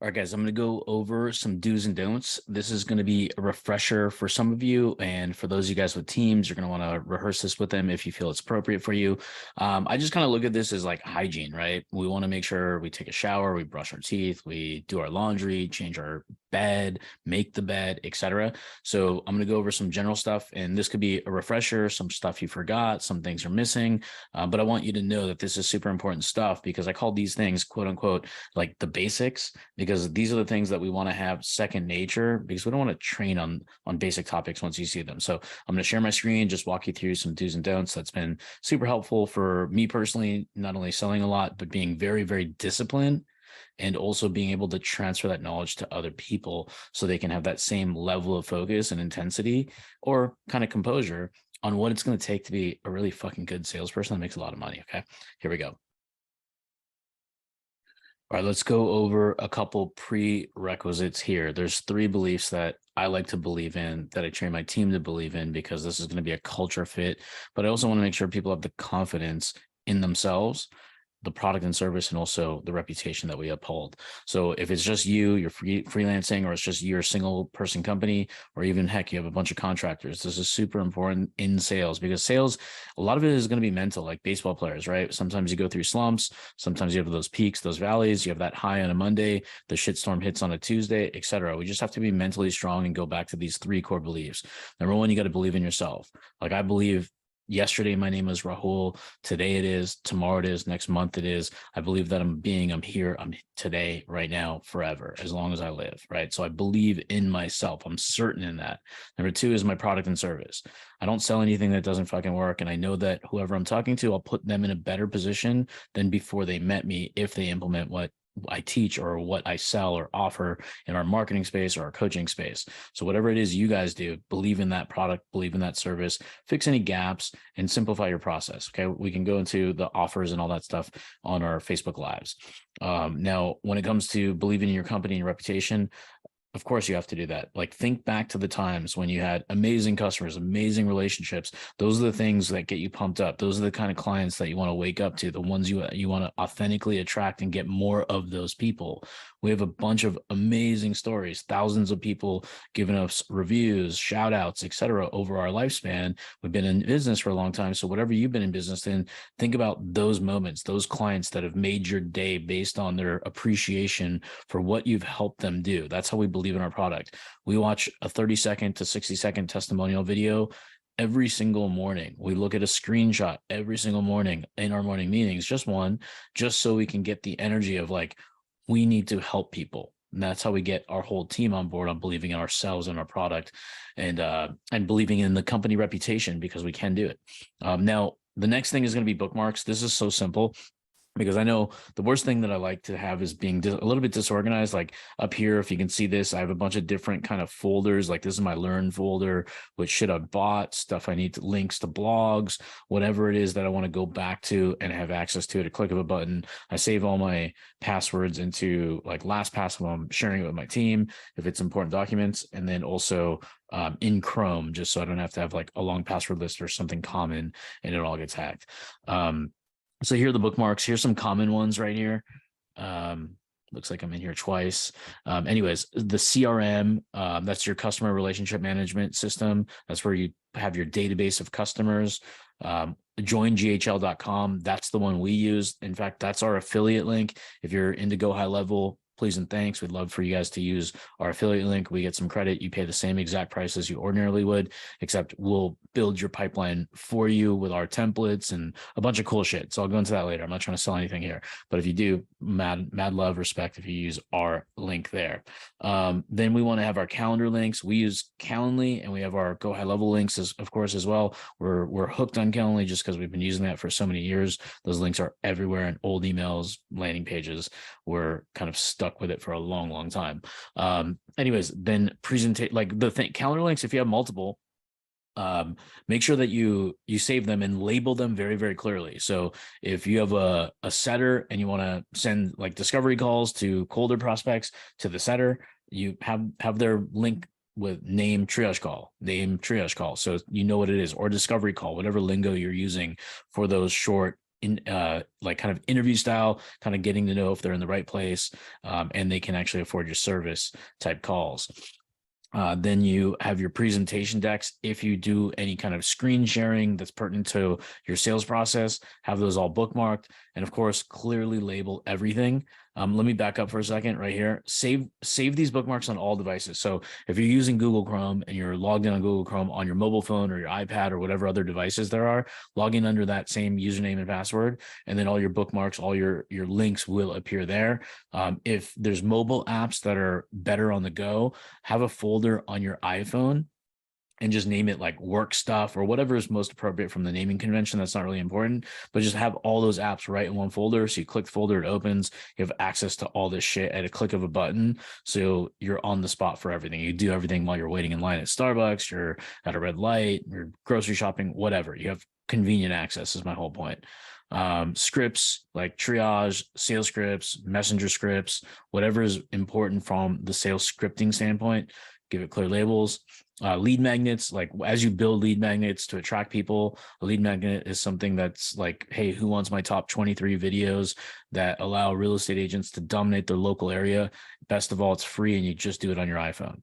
All right, guys, I'm going to go over some do's and don'ts. This is going to be a refresher for some of you. And for those of you guys with teams, you're going to want to rehearse this with them if you feel it's appropriate for you. I just kind of look at this as like hygiene, right? We want to make sure we take a shower, we brush our teeth, we do our laundry, change our bed, make the bed, etc. So I'm going to go over some general stuff, and this could be a refresher, some stuff you forgot, some things are missing. But I want you to know that this is super important stuff because I call these things, quote unquote, like the basics, because these are the things that we want to have second nature, because we don't want to train on basic topics once you see them. So I'm going to share my screen, just walk you through some do's and don'ts. That's been super helpful for me personally, not only selling a lot, but being very, very disciplined and also being able to transfer that knowledge to other people so they can have that same level of focus and intensity or kind of composure on what it's going to take to be a really fucking good salesperson that makes a lot of money. Okay, here we go. All right, let's go over a couple prerequisites here. There's 3 beliefs that I like to believe in, that I train my team to believe in, because this is going to be a culture fit. But I also want to make sure people have the confidence in themselves, the product and service, and also the reputation that we uphold. So if it's just you're freelancing, or it's just you're a single person company, or even heck, you have a bunch of contractors, this is super important in sales, because sales, a lot of it is going to be mental, like baseball players, right? Sometimes you go through slumps, sometimes you have those peaks, those valleys, you have that high on a Monday, the shitstorm hits on a Tuesday, etc. We just have to be mentally strong and go back to these 3 core beliefs. Number 1, you got to believe in yourself. Like I believe yesterday my name was Rahul, today it is, tomorrow it is, next month it is. I believe that I'm here, I'm today, right now, forever, as long as I live, right? So I believe in myself. I'm certain in that. Number 2 is my product and service. I don't sell anything that doesn't fucking work, and I know that whoever I'm talking to, I'll put them in a better position than before they met me if they implement what I teach or what I sell or offer in our marketing space or our coaching space. So whatever it is you guys do, believe in that product, believe in that service, fix any gaps, and simplify your process. Okay, we can go into the offers and all that stuff on our Facebook Lives. Now, when it comes to believing in your company and your reputation, of course you have to do that. Like, think back to the times when you had amazing customers, amazing relationships. Those are the things that get you pumped up. Those are the kind of clients that you want to wake up to, the ones you want to authentically attract and get more of those people. We have a bunch of amazing stories, thousands of people giving us reviews, shout outs, etc. over our lifespan. We've been in business for a long time. So whatever you've been in business in, think about those moments, those clients that have made your day based on their appreciation for what you've helped them do. That's how we believe in our product. We watch a 30-second to 60-second testimonial video every single morning. We look at a screenshot every single morning in our morning meetings, just one, just so we can get the energy of like, we need to help people. And that's how we get our whole team on board on believing in ourselves and our product, and believing in the company reputation, because we can do it. Now, the next thing is going to be bookmarks. This is so simple, because I know the worst thing that I like to have is being a little bit disorganized. Like up here, if you can see this, I have a bunch of different kind of folders. Like this is my learn folder with shit I bought, stuff I need to, links to blogs, whatever it is that I want to go back to and have access to at a click of a button. I save all my passwords into like LastPass when I'm sharing it with my team, if it's important documents, and then also in Chrome, just so I don't have to have like a long password list or something common and it all gets hacked. So here are the bookmarks. Here's some common ones right here. Looks like I'm in here twice. Anyways, the CRM, that's your customer relationship management system. That's where you have your database of customers. Joinghl.com, that's the one we use. In fact, that's our affiliate link. If you're into Go High Level, please and thanks. We'd love for you guys to use our affiliate link. We get some credit. You pay the same exact price as you ordinarily would, except we'll build your pipeline for you with our templates and a bunch of cool shit. So I'll go into that later. I'm not trying to sell anything here, but if you do, mad love, respect if you use our link there. Then we want to have our calendar links. We use Calendly, and we have our Go High Level links, of course, as well. We're hooked on Calendly just because we've been using that for so many years. Those links are everywhere in old emails, landing pages. We're kind of stuck with it for a long time. Anyways, then calendar links, if you have multiple, make sure that you save them and label them very, very clearly. So if you have a setter and you want to send like discovery calls to colder prospects to the setter, you have their link with name triage call. So you know what it is, or discovery call, whatever lingo you're using for those short in like kind of interview style, kind of getting to know if they're in the right place, and they can actually afford your service type calls. Then you have your presentation decks. If you do any kind of screen sharing that's pertinent to your sales process, have those all bookmarked. And of course, clearly label everything. Let me back up for a second right here. Save these bookmarks on all devices. So if you're using Google Chrome and you're logged in on Google Chrome on your mobile phone or your iPad or whatever other devices there are, log in under that same username and password, and then all your bookmarks, all your links will appear there. If there's mobile apps that are better on the go, have a folder on your iPhone and just name it like work stuff or whatever is most appropriate from the naming convention. That's not really important, but just have all those apps right in one folder. So you click the folder, it opens, you have access to all this shit at a click of a button. So you're on the spot for everything. You do everything while you're waiting in line at Starbucks, you're at a red light, you're grocery shopping, whatever. You have convenient access is my whole point. Scripts like triage, sales scripts, messenger scripts, whatever is important from the sales scripting standpoint, give it clear labels. Lead magnets, like as you build lead magnets to attract people, a lead magnet is something that's like, hey, who wants my top 23 videos that allow real estate agents to dominate their local area? Best of all, it's free and you just do it on your iPhone.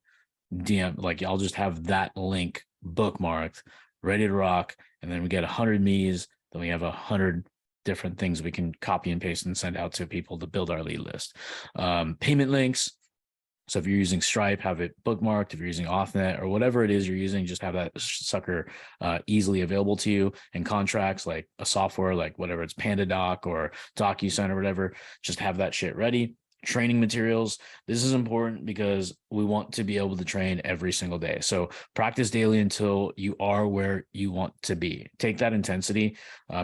DM, like I'll just have that link bookmarked, ready to rock. And then we get 100 me's, then we have 100 different things we can copy and paste and send out to people to build our lead list. Payment links. So if you're using Stripe, have it bookmarked. If you're using Authnet or whatever it is you're using, just have that sucker easily available to you. And contracts like a software, like whatever it's PandaDoc or DocuSign or whatever, just have that shit ready. Training materials. This is important because we want to be able to train every single day. So practice daily until you are where you want to be. Take that intensity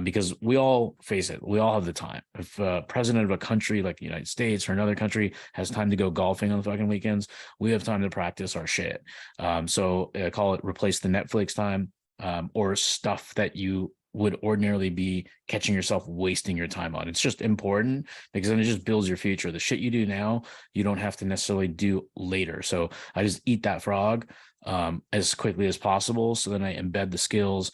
because we all face it. We all have the time. If a president of a country like the United States or another country has time to go golfing on the fucking weekends, we have time to practice our shit. So I call it replace the Netflix time or stuff that you would ordinarily be catching yourself wasting your time on. It's just important because then it just builds your future. The shit you do now, you don't have to necessarily do later. So I just eat that frog as quickly as possible. So then I embed the skills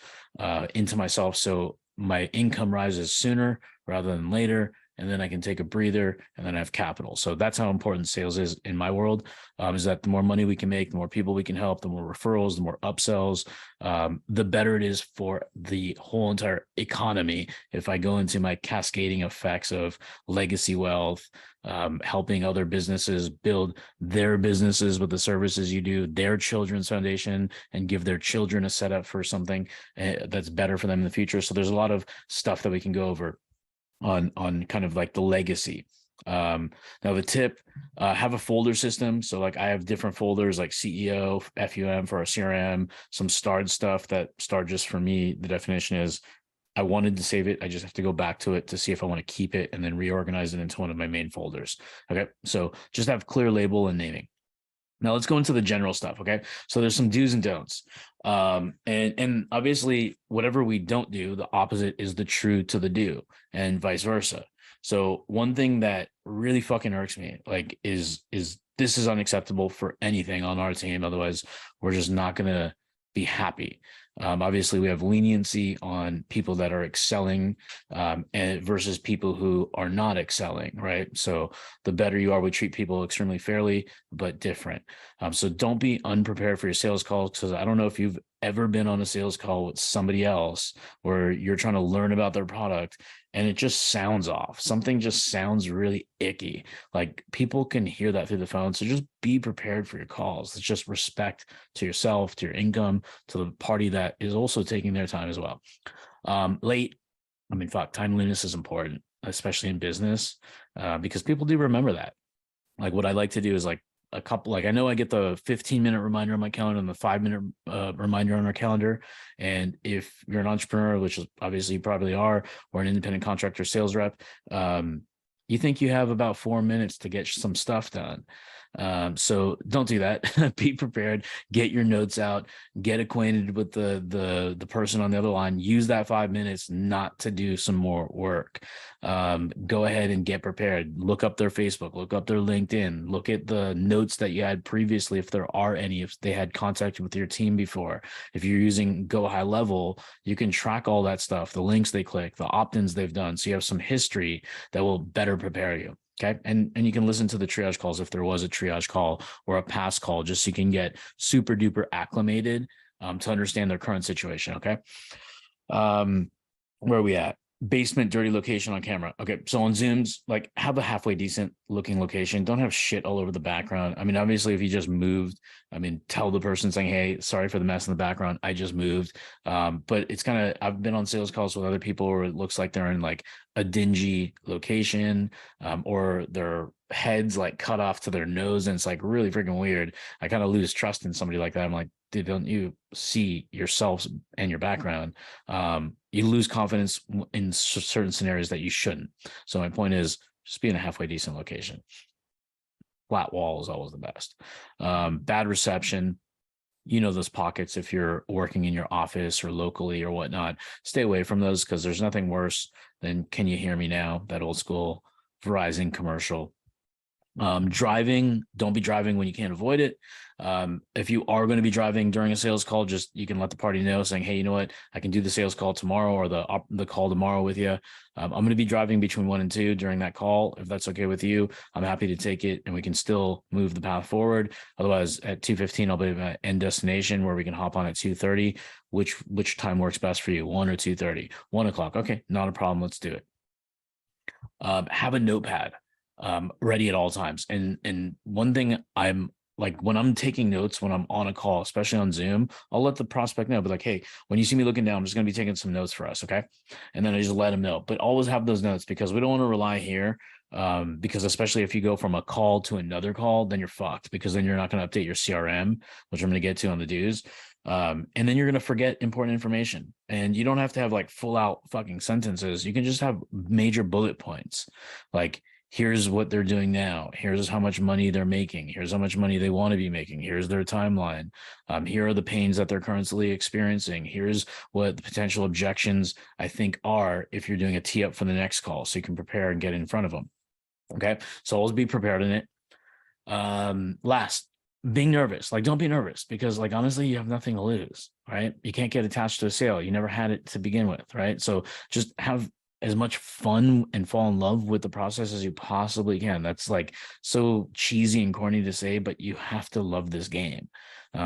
into myself. So my income rises sooner rather than later. And then I can take a breather and then I have capital. So that's how important sales is in my world, is that the more money we can make, the more people we can help, the more referrals, the more upsells, the better it is for the whole entire economy. If I go into my cascading effects of legacy wealth, helping other businesses build their businesses with the services you do, their children's foundation, and give their children a setup for something that's better for them in the future. So there's a lot of stuff that we can go over on kind of like the legacy. Now the tip, have a folder system. So like I have different folders like CEO, FUM for our CRM, some starred stuff. That starred just for me, the definition is I wanted to save it. I just have to go back to it to see if I want to keep it and then reorganize it into one of my main folders. Okay. So just have clear label and naming. Now let's go into the general stuff. Okay. So there's some do's and don'ts. And obviously whatever we don't do, the opposite is the true to the do and vice versa. So one thing that really fucking irks me, like is this is unacceptable for anything on our team. Otherwise we're just not going to be happy. Obviously we have leniency on people that are excelling and versus people who are not excelling, right? So the better you are, we treat people extremely fairly, but different. So don't be unprepared for your sales calls, because I don't know if you've ever been on a sales call with somebody else where you're trying to learn about their product and it just sounds off. Something just sounds really icky. Like people can hear that through the phone. So just be prepared for your calls. It's just respect to yourself, to your income, to the party that is also taking their time as well. Late, I mean, fuck, timeliness is important, especially in business, because people do remember that. Like what I like to do is like a couple, like I know I get the 15-minute reminder on my calendar and the 5-minute reminder on our calendar. And if you're an entrepreneur, which is obviously you probably are, or an independent contractor sales rep, You think you have about 4 minutes to get some stuff done. So don't do that. Be prepared. Get your notes out. Get acquainted with the person on the other line. Use that 5 minutes not to do some more work. Go ahead and get prepared. Look up their Facebook. Look up their LinkedIn. Look at the notes that you had previously, if there are any. If they had contact with your team before. If you're using Go High Level, you can track all that stuff. The links they click, the opt-ins they've done. So you have some history that will better prepare you. Okay. And you can listen to the triage calls if there was a triage call or a pass call, just so you can get super duper acclimated to understand their current situation. Okay. Where are we at? Basement, dirty location on camera. Okay, so on Zooms, like, have a halfway decent looking location. Don't have shit all over the background. I mean, obviously, if you just moved, I mean, tell the person saying, "Hey, sorry for the mess in the background. I just moved." But it's kind of, I've been on sales calls with other people where it looks like they're in like a dingy location, or their heads like cut off to their nose, and it's like really freaking weird. I kind of lose trust in somebody like that. I'm like, dude, don't you see yourselves and your background? You lose confidence in certain scenarios that you shouldn't. So my point is, just be in a halfway decent location. Flat wall is always the best. Bad reception. You know those pockets if you're working in your office or locally or whatnot. Stay away from those, because there's nothing worse than "Can you hear me now?" That old school Verizon commercial. Driving, don't be driving when you can't avoid it. If you are going to be driving during a sales call, just, you can let the party know, saying, "Hey, you know what? I can do the sales call tomorrow, or the call tomorrow with you. I'm going to be driving between 1 and 2 during that call. If that's okay with you, I'm happy to take it, and we can still move the path forward. Otherwise, at 2:15, I'll be at my end destination, where we can hop on at 2:30. Which time works best for you? 1 or 2:30? 1 o'clock. Okay, not a problem. Let's do it." Have a notepad ready at all times. And one thing, I'm like, when I'm taking notes, when I'm on a call, especially on Zoom, I'll let the prospect know, but like, "Hey, when you see me looking down, I'm just going to be taking some notes for us." Okay. And then I just let them know, but always have those notes, because we don't want to rely here. Because especially if you go from a call to another call, then you're fucked, because then you're not going to update your CRM, which I'm going to get to on the dues. And then you're going to forget important information, and you don't have to have like full out fucking sentences. You can just have major bullet points. Like, here's what they're doing now. Here's how much money they're making. Here's how much money they want to be making. Here's their timeline. Here are the pains that they're currently experiencing. Here's what the potential objections I think are if you're doing a tee up for the next call, so you can prepare and get in front of them. Okay. So always be prepared in it. Last, being nervous. Like, don't be nervous, because like, honestly, you have nothing to lose, right? You can't get attached to a sale. You never had it to begin with, right? So just have as much fun and fall in love with the process as you possibly can. That's like so cheesy and corny to say, but you have to love this game.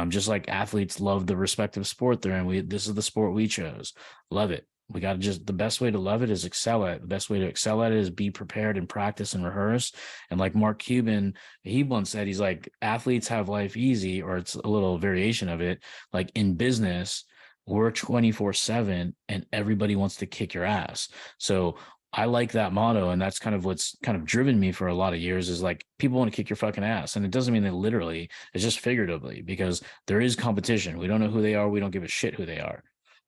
Just like athletes love the respective sport they're in. This is the sport we chose. Love it. We got to just, the best way to love it is excel at it. The best way to excel at it is be prepared and practice and rehearse. And like Mark Cuban, he once said, he's like, athletes have life easy, or it's a little variation of it. Like, in business, we're 24/7 and everybody wants to kick your ass. So I like that motto. And that's kind of what's kind of driven me for a lot of years, is like, people want to kick your fucking ass. And it doesn't mean that literally, it's just figuratively, because there is competition. We don't know who they are. We don't give a shit who they are,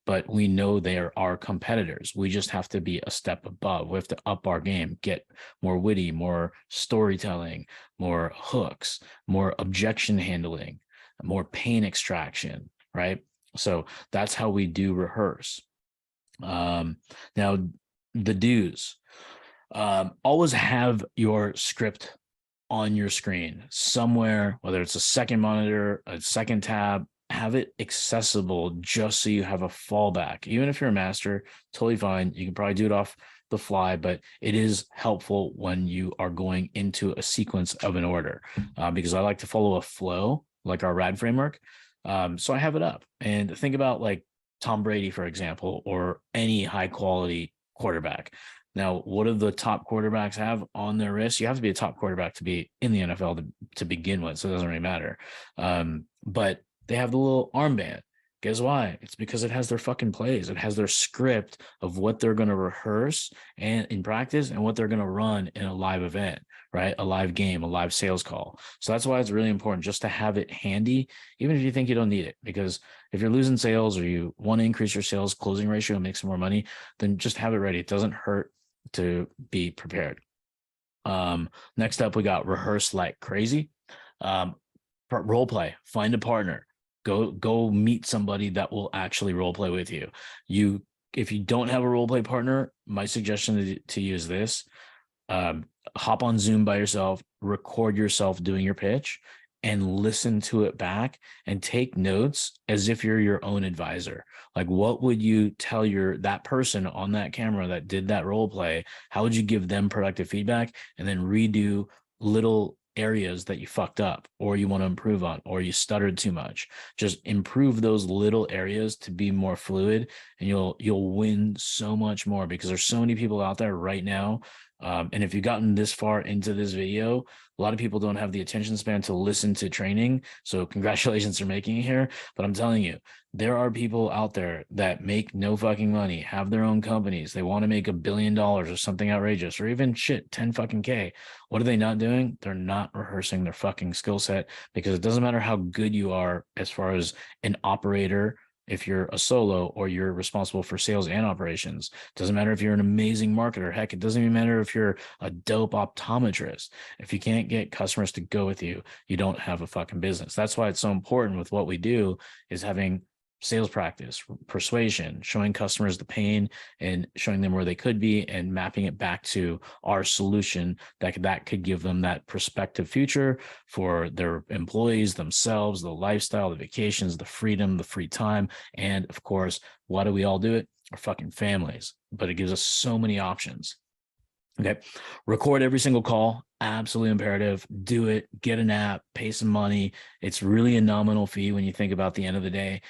but we know they are our competitors. We just have to be a step above. We have to up our game, get more witty, more storytelling, more hooks, more objection handling, more pain extraction, right? So that's how we do rehearse. Now, the do's. Always have your script on your screen somewhere, whether it's a second monitor, a second tab. Have it accessible, just so you have a fallback. Even if you're a master, totally fine. You can probably do it off the fly, but it is helpful when you are going into a sequence of an order, because I like to follow a flow, like our RAD framework. So I have it up. And think about like Tom Brady, for example, or any high quality quarterback. Now, what do the top quarterbacks have on their wrist? You have to be a top quarterback to be in the NFL to begin with, so it doesn't really matter. But they have the little armband. Guess why? It's because it has their fucking plays. It has their script of what they're going to rehearse and in practice, and what they're going to run in a live event, right? A live game, a live sales call. So that's why it's really important just to have it handy, even if you think you don't need it. Because if you're losing sales, or you want to increase your sales closing ratio and make some more money, then just have it ready. It doesn't hurt to be prepared. Next up, we got rehearse like crazy. Um, Role play, find a partner, go meet somebody that will actually role play with you. If you don't have a role play partner, my suggestion to you is this: um, hop on Zoom by yourself, record yourself doing your pitch, and listen to it back and take notes as if you're your own advisor. Like, what would you tell that person on that camera that did that role play? How would you give them productive feedback, and then redo little areas that you fucked up or you want to improve on, or you stuttered too much? Just improve those little areas to be more fluid, and you'll win so much more, because there's so many people out there right now. And if you've gotten this far into this video, a lot of people don't have the attention span to listen to training. So congratulations for making it here. But I'm telling you, there are people out there that make no fucking money, have their own companies. They want to make $1 billion or something outrageous, or even shit, 10 fucking K. What are they not doing? They're not rehearsing their fucking skill set, because it doesn't matter how good you are as far as an operator. If you're a solo or you're responsible for sales and operations, doesn't matter if you're an amazing marketer. Heck, it doesn't even matter if you're a dope optometrist. If you can't get customers to go with you, you don't have a fucking business. That's why it's so important with what we do, is having sales practice, persuasion, showing customers the pain and showing them where they could be, and mapping it back to our solution that could give them that prospective future for their employees, themselves, the lifestyle, the vacations, the freedom, the free time. And of course, why do we all do it? Our fucking families. But it gives us so many options. Okay. Record every single call. Absolutely imperative. Do it. Get an app, pay some money. It's really a nominal fee when you think about the end of the day.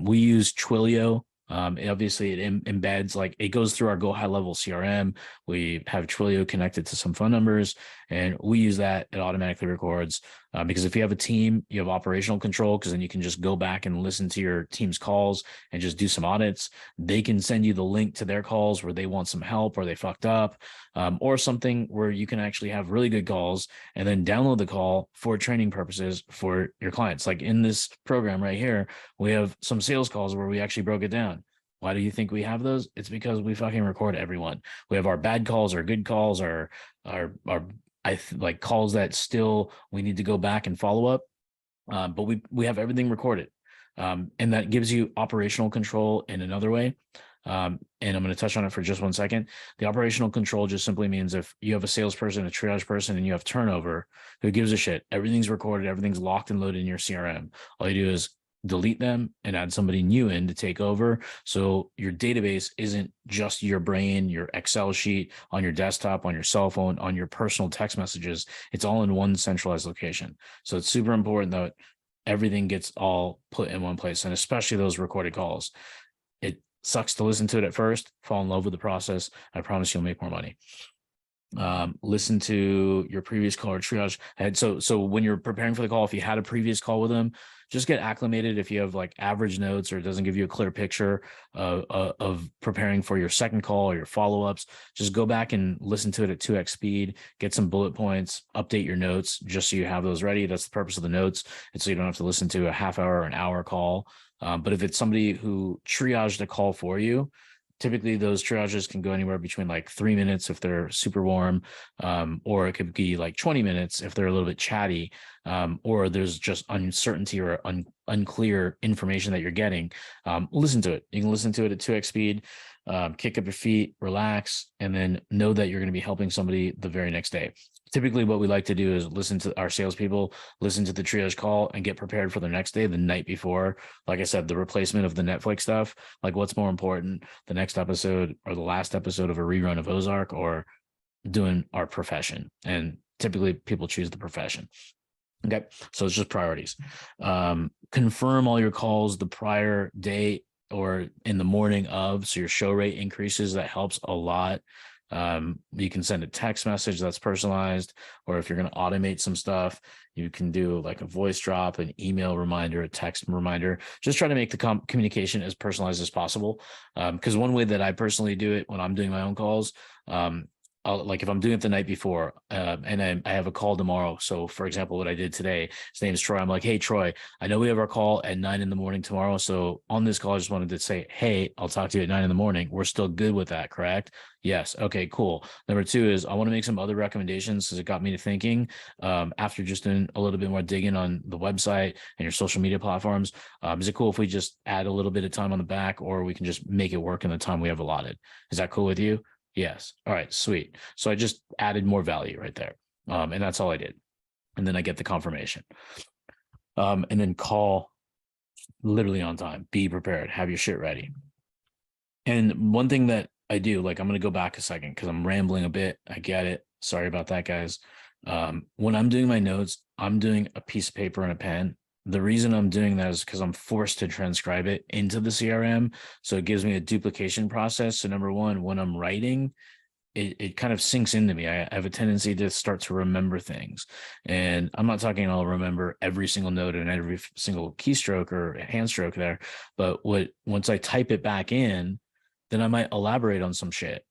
We use Twilio. Obviously it embeds, like, it goes through our Go High Level CRM. We have Twilio connected to some phone numbers, and we use that. It automatically records, because if you have a team, you have operational control, because then you can just go back and listen to your team's calls and just do some audits. They can send you the link to their calls where they want some help or they fucked up, or something where you can actually have really good calls and then download the call for training purposes for your clients. Like in this program right here, we have some sales calls where we actually broke it down. Why do you think we have those? It's because we fucking record everyone. We have our bad calls, our good calls, our like calls that still we need to go back and follow up. But we have everything recorded. And that gives you operational control in another way. And I'm going to touch on it for just 1 second. The operational control just simply means if you have a salesperson, a triage person, and you have turnover, who gives a shit? Everything's recorded. Everything's locked and loaded in your CRM. All you do is delete them and add somebody new in to take over. So your database isn't just your brain, your Excel sheet on your desktop, on your cell phone, on your personal text messages. It's all in one centralized location. So it's super important that everything gets all put in one place, and especially those recorded calls. It sucks to listen to it at first, fall in love with the process. I promise you'll make more money. Listen to your previous call or triage. And so when you're preparing for the call, if you had a previous call with them, just get acclimated. If you have like average notes or it doesn't give you a clear picture of preparing for your second call or your follow-ups, just go back and listen to it at 2x speed, get some bullet points, update your notes just so you have those ready. That's the purpose of the notes. And so you don't have to listen to a half hour or an hour call. But if it's somebody who triaged a call for you, typically those triages can go anywhere between like 3 minutes if they're super warm, or it could be like 20 minutes if they're a little bit chatty, or there's just uncertainty or unclear information that you're getting. Listen to it. You can listen to it at 2x speed, kick up your feet, relax, and then know that you're going to be helping somebody the very next day. Typically what we like to do is listen to our salespeople, listen to the triage call, and get prepared for the next day, the night before. Like I said, the replacement of the Netflix stuff, like what's more important, the next episode or the last episode of a rerun of Ozark, or doing our profession? And typically people choose the profession. Okay. So it's just priorities. Confirm all your calls the prior day or in the morning of, so your show rate increases. That helps a lot. You can send a text message that's personalized, or if you're going to automate some stuff, you can do like a voice drop, an email reminder, a text reminder. Just try to make the communication as personalized as possible. Because one way that I personally do it when I'm doing my own calls, like if I'm doing it the night before, and I have a call tomorrow. So for example, what I did today, his name is Troy. I'm like, hey Troy, I know we have our call at 9 in the morning tomorrow. So on this call, I just wanted to say, hey, I'll talk to you at 9 in the morning. We're still good with that, correct? Yes. Okay, cool. Number two is I want to make some other recommendations because it got me to thinking, after just doing a little bit more digging on the website and your social media platforms. Is it cool if we just add a little bit of time on the back, or we can just make it work in the time we have allotted? Is that cool with you? Yes. All right, sweet. So I just added more value right there. And that's all I did. And then I get the confirmation. And then call literally on time. Be prepared. Have your shit ready. And one thing that I do, like, I'm going to go back a second because I'm rambling a bit. I get it. Sorry about that, guys. When I'm doing my notes, I'm doing a piece of paper and a pen. The reason I'm doing that is because I'm forced to transcribe it into the CRM. So it gives me a duplication process. So number one, when I'm writing, it kind of sinks into me. I have a tendency to start to remember things. And I'm not talking I'll remember every single note and every single keystroke or hand stroke there. But once I type it back in, then I might elaborate on some shit.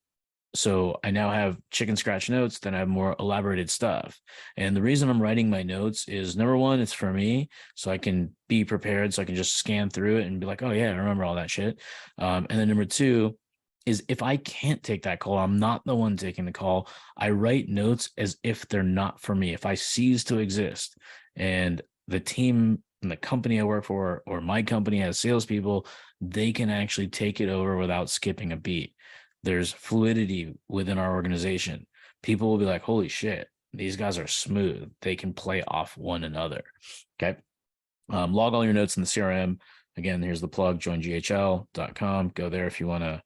So I now have chicken scratch notes, then I have more elaborated stuff. And the reason I'm writing my notes is number one, it's for me, so I can be prepared, so I can just scan through it and be like, oh yeah, I remember all that shit. And then number two is if I can't take that call, I'm not the one taking the call. I write notes as if they're not for me. If I cease to exist and the team and the company I work for or my company has salespeople, they can actually take it over without skipping a beat. There's fluidity within our organization. People will be like, holy shit, these guys are smooth. They can play off one another. Okay. Log all your notes in the CRM. Again, here's the plug, joinghl.com. Go there if you want to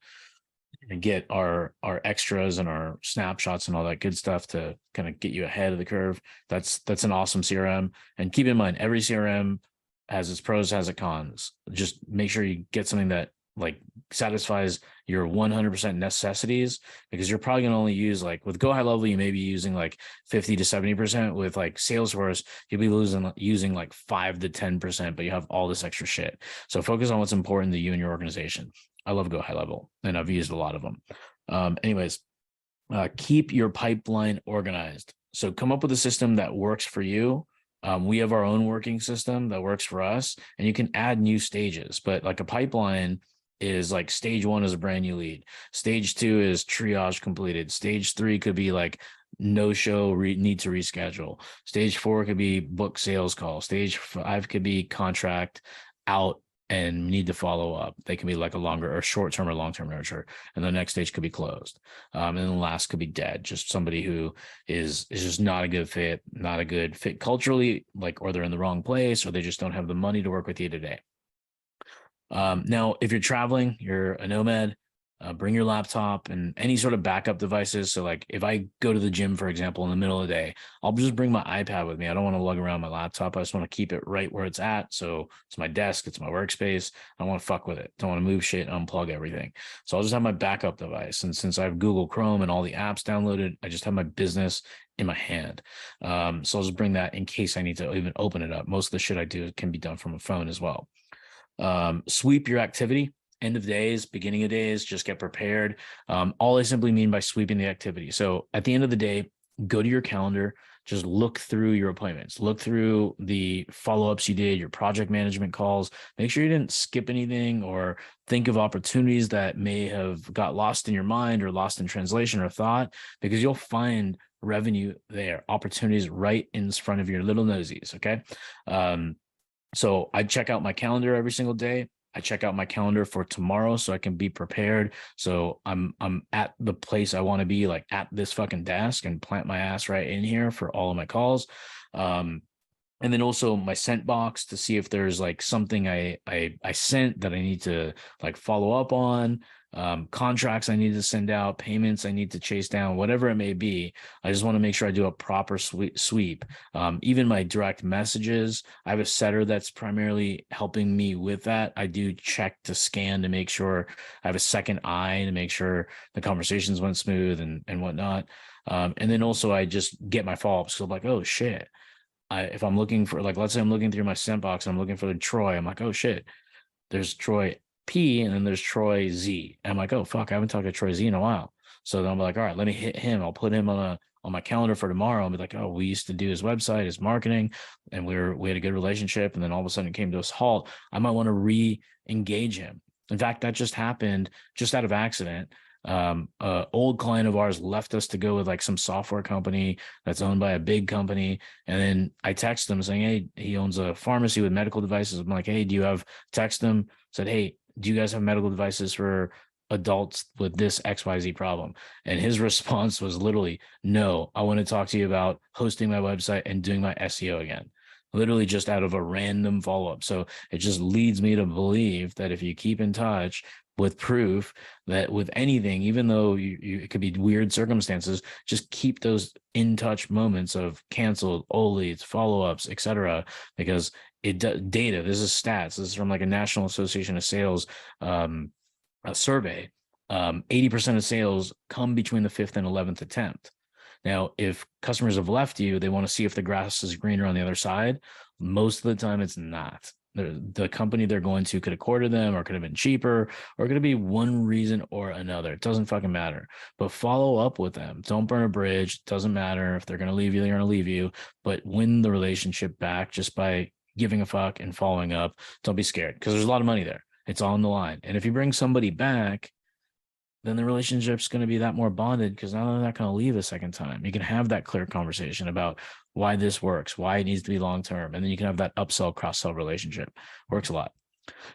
get our extras and our snapshots and all that good stuff to kind of get you ahead of the curve. That's an awesome CRM. And keep in mind, every CRM has its pros, has its cons. Just make sure you get something that like satisfies your 100% necessities, because you're probably going to only use, like with Go High Level, you may be using like 50 to 70%. With like Salesforce, you'll be using like 5 to 10%, but you have all this extra shit. So focus on what's important to you and your organization. I love Go High Level and I've used a lot of them. Anyways, keep your pipeline organized. So come up with a system that works for you. We have our own working system that works for us, and you can add new stages, but like a pipeline is like stage one is a brand new lead. Stage two is triage completed. Stage three could be like no show, need to reschedule. Stage four could be book sales call. Stage five could be contract out and need to follow up. They can be like a longer or short-term or long-term nurture. And the next stage could be closed. And then the last could be dead. Just somebody who is just not a good fit culturally, like, or they're in the wrong place, or they just don't have the money to work with you today. Now, if you're traveling, you're a nomad, bring your laptop and any sort of backup devices. So like if I go to the gym, for example, in the middle of the day, I'll just bring my iPad with me. I don't want to lug around my laptop. I just want to keep it right where it's at. So it's my desk, it's my workspace. I don't want to fuck with it. Don't want to move shit, unplug everything. So I'll just have my backup device. And since I have Google Chrome and all the apps downloaded, I just have my business in my hand. So I'll just bring that in case I need to even open it up. Most of the shit I do can be done from a phone as well. Sweep your activity. End of days, beginning of days, just get prepared. All I simply mean by sweeping the activity. So at the end of the day, go to your calendar, just look through your appointments, look through the follow-ups you did, your project management calls, make sure you didn't skip anything or think of opportunities that may have got lost in your mind or lost in translation or thought, because you'll find revenue there, opportunities right in front of your little nosies. Okay. So I check out my calendar every single day. I check out my calendar for tomorrow so I can be prepared. So I'm at the place I want to be, like at this fucking desk, and plant my ass right in here for all of my calls. And then also my sent box to see if there's like something I sent that I need to like follow up on, contracts I need to send out, payments I need to chase down, whatever it may be. I just want to make sure I do a proper sweep. Even my direct messages, I have a setter that's primarily helping me with that. I do check to scan to make sure I have a second eye to make sure the conversations went smooth and whatnot. And then also I just get my follow-ups. So I'm like, oh shit. If I'm looking for, like, let's say I'm looking through my sent box and I'm looking for the Troy, I'm like, oh shit, there's Troy P and then there's Troy Z. And I'm like, oh fuck, I haven't talked to Troy Z in a while. So then I'm like, all right, let me hit him. I'll put him on my calendar for tomorrow and be like, oh, we used to do his website, his marketing, and we had a good relationship. And then all of a sudden it came to a halt. I might want to re-engage him. In fact, that just happened just out of accident. Old client of ours left us to go with like some software company that's owned by a big company. And then I text him saying, hey, he owns a pharmacy with medical devices. I'm like, hey, do you have, text him, said, hey, do you guys have medical devices for adults with this XYZ problem? And his response was literally, no, I want to talk to you about hosting my website and doing my SEO again. Literally just out of a random follow-up. So it just leads me to believe that if you keep in touch with proof that with anything, even though it could be weird circumstances, just keep those in touch moments of canceled, old leads, follow-ups, etc. Because data, this is stats. This is from like a National Association of Sales a survey. 80% of sales come between the 5th and 11th attempt. Now, if customers have left you, they want to see if the grass is greener on the other side. Most of the time, it's not. The company they're going to could have courted them or could have been cheaper or could be one reason or another. It doesn't fucking matter. But follow up with them. Don't burn a bridge. It doesn't matter. If they're going to leave you, they're going to leave you. But win the relationship back just by giving a fuck and following up. Don't be scared because there's a lot of money there. It's on the line. And if you bring somebody back, then the relationship's going to be that more bonded because now they're not going to leave a second time. You can have that clear conversation about why this works, why it needs to be long-term. And then you can have that upsell, cross-sell relationship. Works a lot.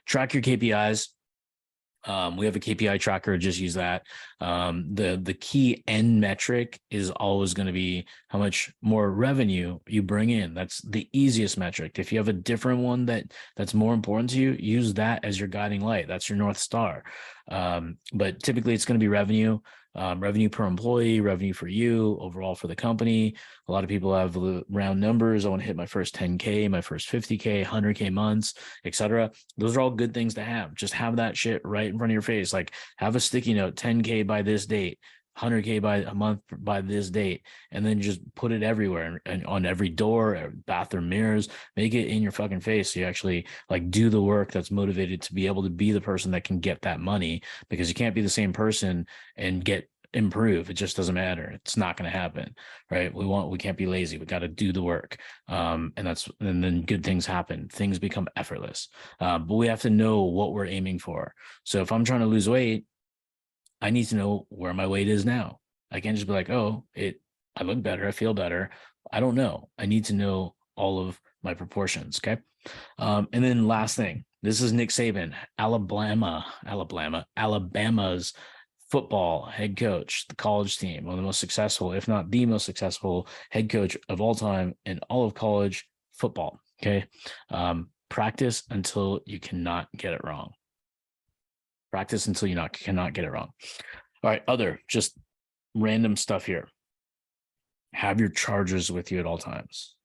Track your KPIs. We have a KPI tracker, just use that. The key end metric is always going to be how much more revenue you bring in. That's the easiest metric. If you have a different one that's more important to you, use that as your guiding light. That's your North Star. But typically it's going to be revenue. Revenue per employee, revenue for you, overall for the company. A lot of people have round numbers. I want to hit my first 10K, my first 50K, 100K months, etc. Those are all good things to have. Just have that shit right in front of your face. Like have a sticky note, 10K by this date, 100K by a month by this date, and then just put it everywhere and on every door, bathroom mirrors, make it in your fucking face. So you actually like do the work that's motivated to be able to be the person that can get that money, because you can't be the same person and improve. It just doesn't matter. It's not going to happen, right? We can't be lazy. We got to do the work. And then good things happen. Things become effortless. But we have to know what we're aiming for. So if I'm trying to lose weight, I need to know where my weight is now. I can't just be like, oh, I look better. I feel better. I don't know. I need to know all of my proportions. Okay. And then last thing, this is Nick Saban, Alabama's football head coach, the college team, one of the most successful, if not the most successful head coach of all time in all of college football. Okay. Practice until you cannot get it wrong. Practice until you cannot get it wrong. All right. Other just random stuff here. Have your chargers with you at all times.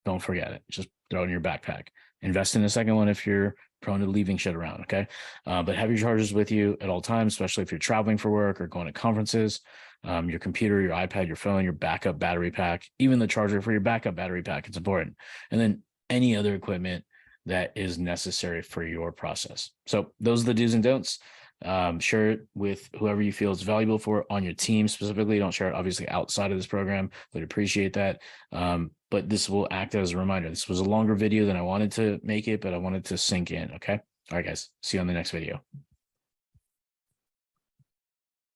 Don't forget it. Just throw it in your backpack. Invest in a second one if you're prone to leaving shit around. Okay. But have your chargers with you at all times, especially if you're traveling for work or going to conferences. Your computer, your iPad, your phone, your backup battery pack, even the charger for your backup battery pack. It's important. And then any other equipment that is necessary for your process. So those are the do's and don'ts. Share it with whoever you feel is valuable for on your team specifically. Don't share it obviously outside of this program. Would appreciate that. But this will act as a reminder. This was a longer video than I wanted to make it, but I wanted to sink in. Okay. All right, guys. See you on the next video.